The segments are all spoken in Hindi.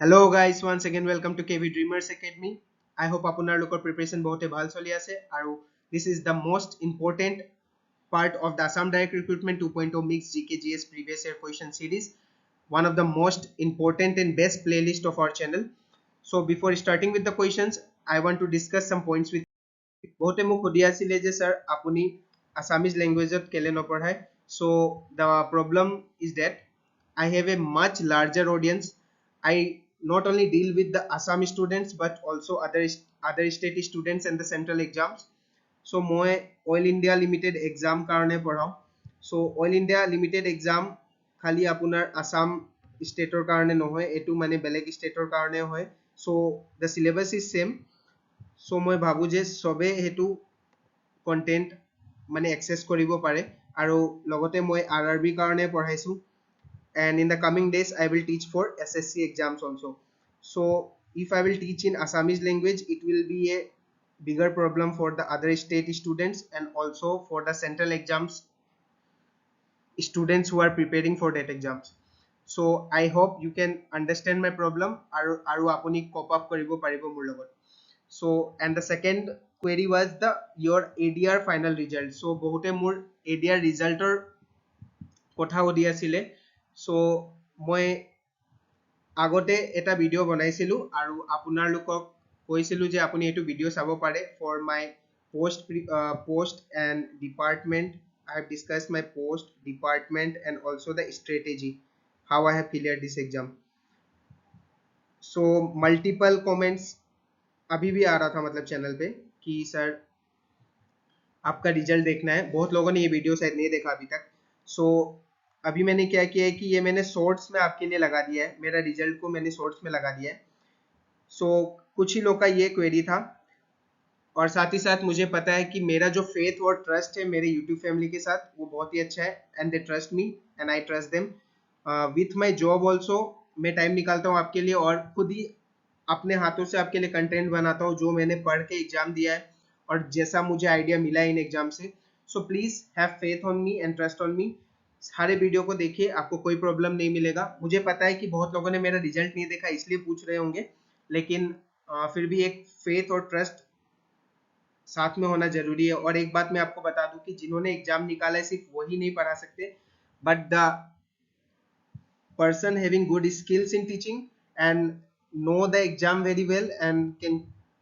Hello guys, once again welcome to KV Dreamers Academy. I hope আপোনালোকৰ preparation বহুতে ভাল চলি আছে আৰু this is the most important part of the Assam Direct Recruitment 2.0 Mixed GKGS Previous Year Question Series, one of the most important and best playlist of our channel. So before starting with the questions, I want to discuss some points with বহুতে মোক সুধি আছিলে যে স্যাৰ আপুনি Assamese language কেলে নপঢ়ায়. So the problem is that I have a much larger audience. I not only deal with the Assam students but also other state students and the central exams. So মই Oil India Limited exam কাৰণে পঢ়াও. So Oil India Limited exam খালি আপোনাৰ Assam stateৰ কাৰণে নহয়, এটো মানে বেলেগ stateৰ কাৰণে হয়. So the syllabus is same. So মই ভাবো যে সবে হেতু কন্টেন্ট মানে এক্সেস কৰিব পাৰে আৰু লগতে মই RRB কাৰণে পঢ়াইছো. And in the coming days I will teach for SSC exams also. So if I will teach in Assamese language, it will be a bigger problem for the other state students and also for the central exams students who are preparing for that exams. So I hope you can understand my problem aru apuni cope up koribo paribo mur logot. So and the second query was the your ADR final result. So bohote mur ADR result or kotha odi asile. So মই আগতে এটা ভিডিও বনাইছিলো আৰু আপোনালোকক কৈছিলো যে আপুনি এটো ভিডিও চাব পাৰে for my post and department. I have discussed my post, department and also the strategy how I have cleared this exam. So multiple comments अभी भी आ रहा था मतलब चैनल पे कि सर आपका रिजल्ट देखना है. बहुत लोगों ने ये वीडियो शायद नहीं देखा अभी तक. So अभी मैंने क्या किया है कि ये मैंने शॉर्ट्स में आपके लिए लगा दिया है, मेरा रिजल्ट को मैंने शॉर्ट्स में लगा दिया है. सो कुछ ही लोग का ये क्वेरी था और साथ ही साथ मुझे पता है कि मेरा जो फेथ और ट्रस्ट है मेरे यूट्यूब फैमिली के साथ वो बहुत ही अच्छा है and they trust me and I trust them. With my job also मैं टाइम निकालता हूँ आपके लिए और खुद ही अपने हाथों से आपके लिए कंटेंट बनाता हूँ जो मैंने पढ़ के एग्जाम दिया है और जैसा मुझे आइडिया मिला है इन एग्जाम से. So please have faith on me and trust on me. सारे वीडियो को देखिए, आपको कोई प्रॉब्लम नहीं मिलेगा. मुझे पता है कि बहुत लोगों ने मेरा रिजल्ट नहीं देखा इसलिए पूछ रहे होंगे, लेकिन फिर भी एक फेथ और ट्रस्ट साथ में होना जरूरी है. और एक बात मैं आपको बता दूं कि जिन्होंने एग्जाम निकाला है सिर्फ वही नहीं पढ़ा सकते, but the person having good skills in teaching and know the exam very well and can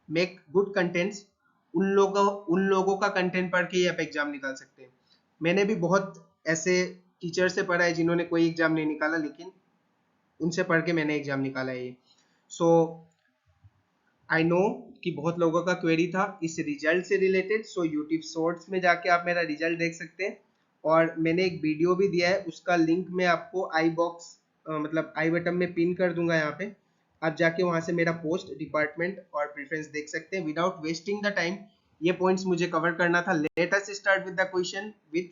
make good contents, उन लोगों का कंटेंट पढ़ के ही आप एग्जाम निकाल सकते हैं. मैंने भी बहुत ऐसे टीचर से पढ़ा है जिन्होंने कोई एग्जाम नहीं निकाला, लेकिन उनसे पढ़ के मैंने एग्जाम निकाला है ये. सो आई नो कि बहुत लोगों का क्वेरी था इस रिजल्ट से रिलेटेड. सो यूट्यूब शॉर्ट्स में जाके आप मेरा रिजल्ट देख सकते हैं और मैंने एक वीडियो भी दिया है, उसका लिंक मैं आपको आई बॉक्स मतलब आई बटन में पिन कर दूंगा. यहाँ पे आप जाके वहां से मेरा पोस्ट, डिपार्टमेंट और प्रेफरेंस देख सकते हैं. विदाउट वेस्टिंग द टाइम ये पॉइंट्स मुझे कवर करना था. Let us start with the question with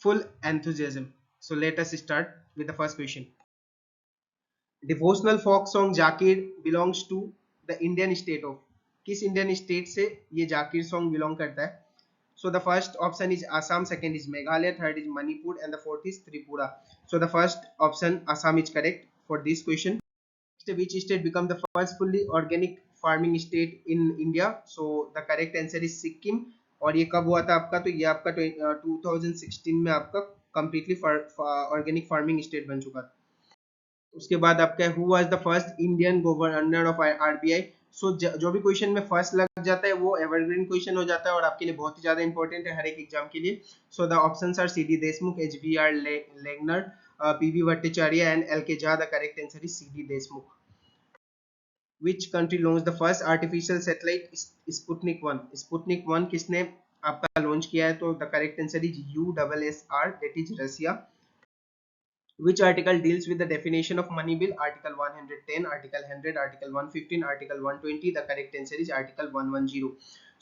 full enthusiasm. So let us start with the first question. Devotional folk song Jakir belongs to the Indian state of. किस इंडियन स्टेट से ये जाकिर सॉन्ग बिलोंग करता है? So the first option is Assam, second is Meghalaya, third is Manipur and the fourth is Tripura. So the first option Assam is correct for this question. Which state become the first fully organic farming state in India? So the correct answer is Sikkim. और ये कब हुआ था आपका? तो ये आपका 2016 में आपका कंप्लीटली ऑर्गेनिक फार्मिंग स्टेट बन चुका था. उसके बाद आपका who was the first Indian governor of RBI? सो जो भी क्वेश्चन में फर्स्ट लग जाता है वो एवरग्रीन क्वेश्चन हो जाता है और आपके लिए बहुत ही ज्यादा इंपॉर्टेंट है हर एक एग्जाम के लिए. So the options are CD Deshmukh, HBR लेगनर, PB Bhattacharya and LK Jha. The correct answer is CD Deshmukh. Which country launched the first artificial satellite Sputnik 1? Sputnik 1 किसने आपका लॉन्च किया है? तो the correct answer is USSR, that is Russia. Which article deals with the definition of money bill? Article 110, Article 100, Article 115, Article 120. The correct answer is Article 110.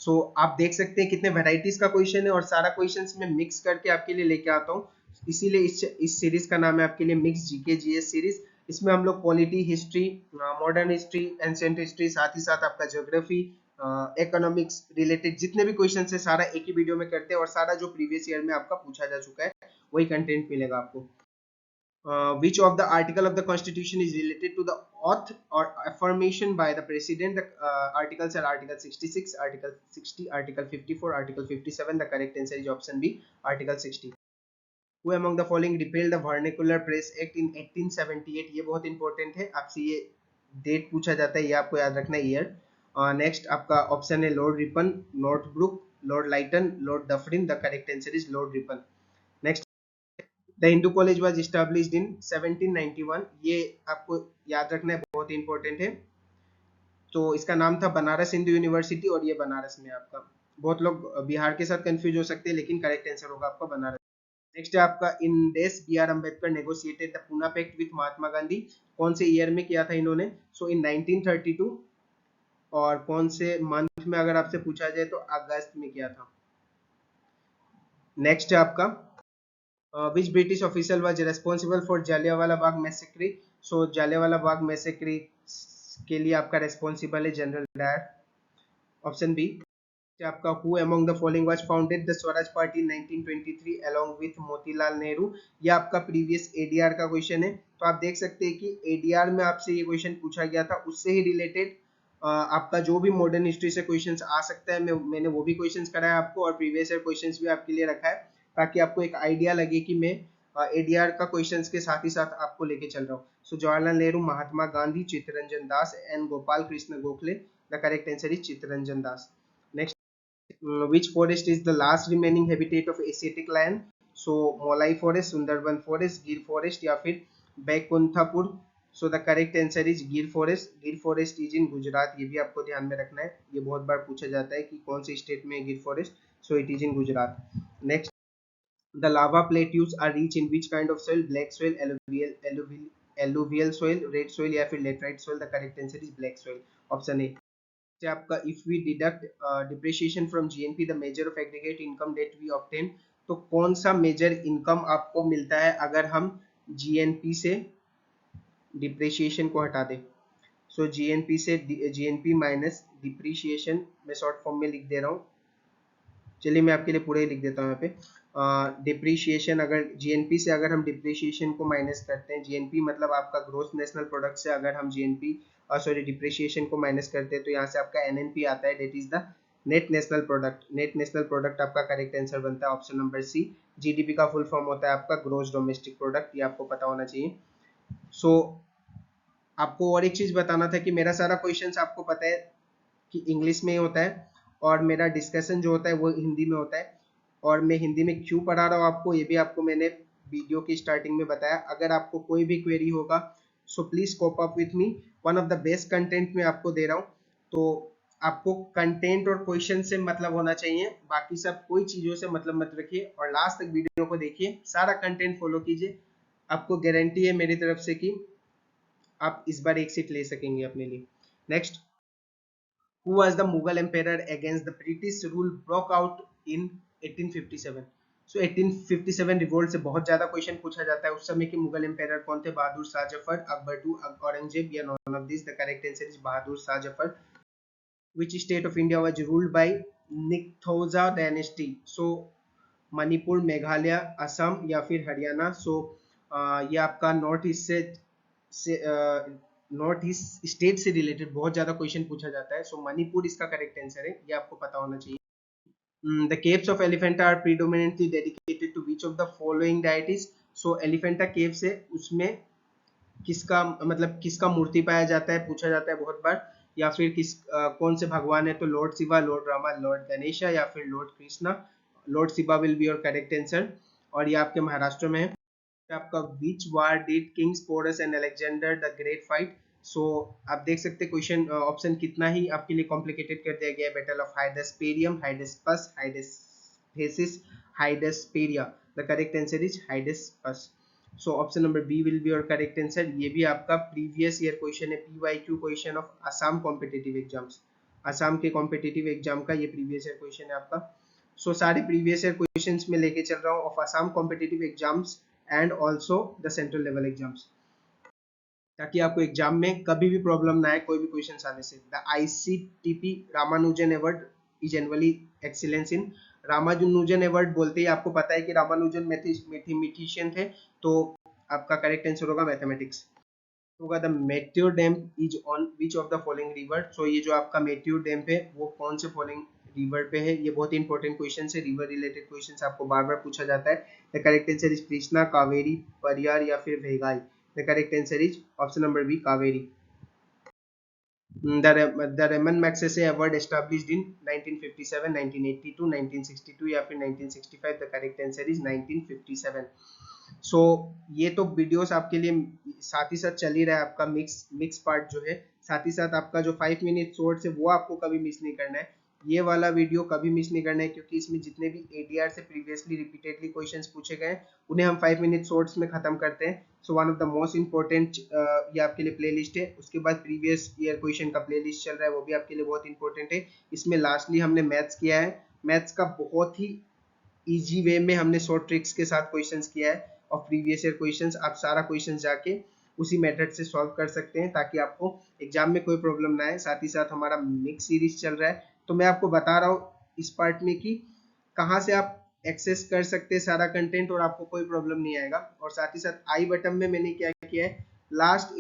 So आप देख सकते हैं कितने वेराइटीज का क्वेश्चन है और सारा क्वेश्चंस मैं मिक्स करके आपके लिए लेके आता हूँ. इसीलिए इस सीरीज का नाम है आपके लिए मिक्स जीके जीएस सीरीज. इसमें हम लोग polity, history, modern history, ancient history, साथ ही साथ आपका ज्योग्राफी, इकोनॉमिक्स रिलेटेड जितने भी क्वेश्चन है सारा एक ही वीडियो में करते हैं और सारा जो प्रीवियस ईयर में आपका पूछा जा चुका है वही कंटेंट मिलेगा आपको. Which of the article of the constitution is related to the oath or affirmation by the president? The articles are article 66, article 60, article 54, article 57. The correct answer is option B, article 60. Who among the following repealed the vernacular press act in 1878? ये बहुत इंपॉर्टेंट है, आपसे ये डेट पूछा जाता है, ये आपको याद रखना है ईयर. नेक्स्ट आपका ऑप्शन है Lord Ripon, Northbrook, Lord lighten, Lord Dufferin. The correct answer is Lord Ripon. Next, the Hindu college was established in 1791. ये आपको याद रखना है, बहुत इंपॉर्टेंट है. तो इसका नाम था बनारस हिंदू यूनिवर्सिटी और ये बनारस में आपका. बहुत लोग बिहार के साथ कंफ्यूज हो सकते हैं, लेकिन करेक्ट आंसर होगा आपका बनारस. नेक्स्ट है आपका इन डेस B R Ambedkar negotiated the Poona pact with Mahatma Gandhi. कौन से ईयर में किया था इन्होंने? सो इन 1932. और कौन से मंथ में अगर आपसे पूछा जाए तो अगस्त में किया था. नेक्स्ट है आपका which British official was responsible for Jallianwala Bagh massacre? So Jallianwala Bagh massacre के लिए आपका responsible है जनरल डायर. ऑप्शन बी आपका who among the following was founded the Swaraj Party in 1923 along with Motilal Nehru. ये आपका प्रीवियस एडीआर का क्वेश्चन है. तो आप देख सकते हैं कि एडीआर में आपसे ये क्वेश्चन पूछा गया था, उससे ही रिलेटेड आपका जो भी मॉडर्न हिस्ट्री से क्वेश्चंस आ सकता है, मैंने वो भी क्वेश्चंस कराया आपको और प्रीवियस ईयर क्वेश्चंस भी आपके लिए रखा है, ताकि आपको एक आइडिया लगे कि मैं एडीआर का क्वेश्चंस के साथ ही साथ आपको लेके चल रहा हूँ. So Jawaharlal Nehru, Mahatma Gandhi, Chittaranjan Das and Gopal Krishna Gokhale. The correct answer is Chittaranjan Das. Next, which forest is the last remaining habitat of Asiatic lion? So Molai forest, Sundarban forest, Gir forest या फिर Baikunthapur. So the correct answer is Gir forest. Gir forest is in Gujarat. ये भी आपको ध्यान में रखना है, ये बहुत बार पूछा जाता है कि कौन से स्टेट में है गिर forest. So it is in Gujarat. Next, the lava plateaus are rich in which kind of soil? Black soil, alluvial soil, red soil या फिर laterite soil. The correct answer is black soil. Option A. आपका if we deduct depreciation from GNP the measure of aggregate income that we obtain. तो कौन सा मेजर इनकम आपको मिलता है अगर हम GNP से डिप्रिशिएशन को हटा दें? सो GNP से GNP माइनस डिप्रिशिएशन, मैं शॉर्ट फॉर्म में लिख दे रहा हूँ, चलिए मैं आपके लिए पूरा ही लिख देता हूँ यहाँ पे. डिप्रिशिएशन, अगर GNP से अगर हम डिप्रिशिएशन को माइनस करते हैं, GNP मतलब आपका ग्रोस नेशनल प्रोडक्ट से अगर हम GNP सॉरी डिप्रिशिएशन को माइनस करते हैं तो यहाँ से आपका NNP आता है, that is the net national product. Net national product आपका करेक्ट आंसर बनता है ऑप्शन नंबर सी. GDP का फुल फॉर्म होता है आपका ग्रोस डोमेस्टिक प्रोडक्ट, ये आपको पता होना चाहिए. सो आपको और एक चीज बताना था कि मेरा सारा क्वेश्चंस आपको पता है कि इंग्लिश में होता है और मेरा डिस्कशन जो होता है वो हिंदी में होता है. और मैं हिंदी में क्यों पढ़ा रहा हूँ आपको, ये भी आपको मैंने वीडियो की स्टार्टिंग में बताया. अगर आपको कोई भी क्वेरी होगा so please cope up with me. One of the best content मैं आपको दे रहा हूँ, तो आपको कंटेंट और क्वेश्चन से मतलब होना चाहिए, बाकी सब कोई चीजों से मतलब मत रखिए. और लास्ट तक वीडियो को देखिए, सारा कंटेंट फॉलो कीजिए, आपको गारंटी है मेरी तरफ से कि आप इस बार एक सीट ले सकेंगे अपने लिए. Next, who was the Mughal emperor against the British rule broke out in 1857. So 1857 revolt से बहुत ज्यादा क्वेश्चन पूछा जाता है. उस समय के मुगल एम्पायर कौन थे? बहादुर शाह जफर, अकबर टू औरंगजेब या none of this. The correct answer is Bahadur Shah Zafar. Which state of India was ruled by Nikthoza dynasty? So Manipur, Meghalaya, Assam या फिर हरियाणा. सो ये आपका नॉर्थ ईस्ट से नॉर्थ ईस्ट स्टेट से रिलेटेड बहुत ज्यादा क्वेश्चन पूछा जाता है. सो मणिपुर इसका करेक्ट आंसर है, ये आपको पता होना चाहिए. The caves of Elephanta are predominantly dedicated to which of the following deities? So Elephanta caves है, उसमें किसका मतलब किसका मूर्ति पाया जाता है, पूछा जाता है बहुत बार. या फिर कौन से भगवान है? तो Lord Shiva, Lord Rama, Lord Ganesha या फिर Lord Krishna. Lord Shiva will be your correct answer. और ये आपके महाराष्ट्र में है. आपका which war did kings Porus and Alexander the Great fight? सो आप देख सकते हैं क्वेश्चन ऑप्शन कितना ही आपके लिए कॉम्प्लिकेटेड कर दिया गया है. Battle of Hydesperium, Hydaspes, Hydespesis, Hydesperia. The correct answer is Hydaspes. So option number B will be your correct answer. ये भी आपका प्रीवियस ईयर क्वेश्चन है, PYQ question of Assam competitive exams. Assam के कॉम्पिटिटिव एग्जाम का ये प्रीवियस ईयर क्वेश्चन है आपका. सो सारे प्रीवियस ईयर क्वेश्चंस में लेके चल रहा हूँ of Assam competitive exams and also the central level exams, ताकि आपको एग्जाम में कभी भी प्रॉब्लम ना आए कोई भी क्वेश्चन आने से. The ICTP Ramanujan award is annually excellence in. Ramanujan award बोलते ही आपको पता है कि रामानुजन मैथमेटिशियन थे, तो आपका करेक्ट आंसर होगा मैथमेटिक्स, होगा the Mettur dam is on which of the following river. सो ये जो आपका मेट्योर डैम है वो कौन से फॉलोइंग रिवर पे है, ये बहुत इंपॉर्टेंट क्वेश्चन है, रिवर रिलेटेड क्वेश्चन आपको बार बार पूछा जाता है। The correct answer is Krishna, Kaveri, Periyar या फिर Vaigai. The correct answer is option number B, Kaveri. The Raman Magsaysay Award established in 1957, 1982, 1962 या फिर 1965। The correct answer is 1957। सो ये तो वीडियोस आपके लिए साथ ही साथ चल ही रहा है, आपका मिक्स पार्ट जो है, साथ ही साथ आपका जो 5 मिनट शॉर्ट्स है वो आपको कभी मिस नहीं करना है। ये वाला वीडियो कभी मिस नहीं करना है, क्योंकि इसमें जितने भी एडीआर से प्रीवियसली रिपीटेडली क्वेश्चंस पूछे गए उन्हें हम 5 मिनट शॉर्ट्स में खत्म करते हैं। So one of the most important ये आपके लिए प्लेलिस्ट है। उसके बाद प्रीवियस ईयर क्वेश्चन का प्लेलिस्ट चल रहा है, वो भी आपके लिए बहुत इंपॉर्टेंट है। इसमें लास्टली हमने मैथ्स किया है, मैथ्स का बहुत ही इजी वे में हमने शॉर्ट ट्रिक्स के साथ क्वेश्चंस किया है, और प्रीवियस ईयर क्वेश्चंस आप सारा क्वेश्चंस जाके उसी मेथड से सॉल्व कर सकते हैं, ताकि आपको एग्जाम में कोई प्रॉब्लम ना आए। साथ ही साथ हमारा मिक्स सीरीज चल रहा है, तो मैं आपको बता रहा हूँ इस पार्ट में कि कहाँ से आप एक्सेस कर सकते हैं सारा कंटेंट और आपको कोई प्रॉब्लम नहीं आएगा। और साथ ही साथ आई बटन में मैंने क्या किया है, लास्ट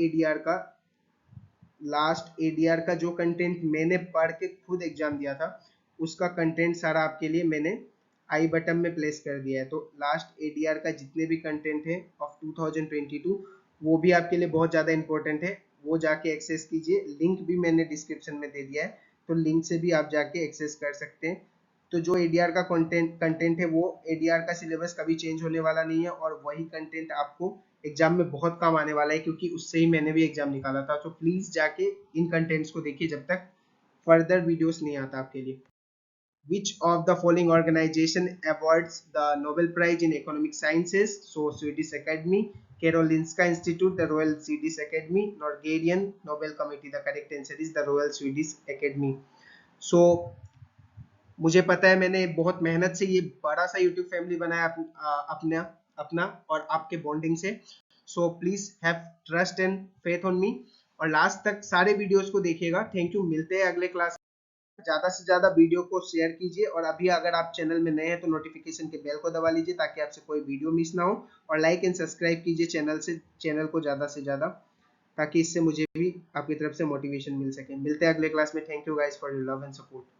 एडीआर का जो कंटेंट मैंने पढ़ के खुद एग्जाम दिया था उसका कंटेंट सारा आपके लिए मैंने आई बटन में प्लेस कर दिया है। तो लास्ट एडीआर का जितने भी कंटेंट है ऑफ 2022 वो भी आपके लिए बहुत ज़्यादा इंपॉर्टेंट है, वो जाके एक्सेस कीजिए। लिंक भी मैंने डिस्क्रिप्शन में दे दिया है, तो लिंक से भी आप जाके एक्सेस कर सकते हैं। तो जो एडीआर का कंटेंट है वो एडीआर का सिलेबस कभी चेंज होने वाला नहीं है, और वही कंटेंट आपको एग्जाम में बहुत काम आने वाला है, क्योंकि उससे ही मैंने भी एग्जाम निकाला था। तो प्लीज जाके इन कंटेंट्स को देखिए जब तक फर्दर वीडियोस नहीं आता आपके लिए। Which of the following organization awards the Nobel Prize in Economic Sciences? So Swedish Academy, Karolinska Institute, the Royal Swedish Academy, Norwegian Nobel Committee. The correct answer is the Royal Swedish Academy. So मुझे पता है मैंने बहुत मेहनत से ये बड़ा सा यूट्यूब फैमिली बनाया अपना और आपके बॉन्डिंग से। So please have trust and faith on me, और लास्ट तक सारे वीडियोस को देखिएगा। थैंक यू, मिलते हैं अगले क्लास। ज्यादा से ज्यादा वीडियो को शेयर कीजिए, और अभी अगर आप चैनल में नए हैं तो नोटिफिकेशन के बेल को दबा लीजिए ताकि आपसे कोई वीडियो मिस ना हो, और लाइक एंड सब्सक्राइब कीजिए चैनल को ज्यादा से ज्यादा, ताकि इससे मुझे भी आपकी तरफ से मोटिवेशन मिल सके। मिलते हैं अगले क्लास में। Thank you guys for your love and support.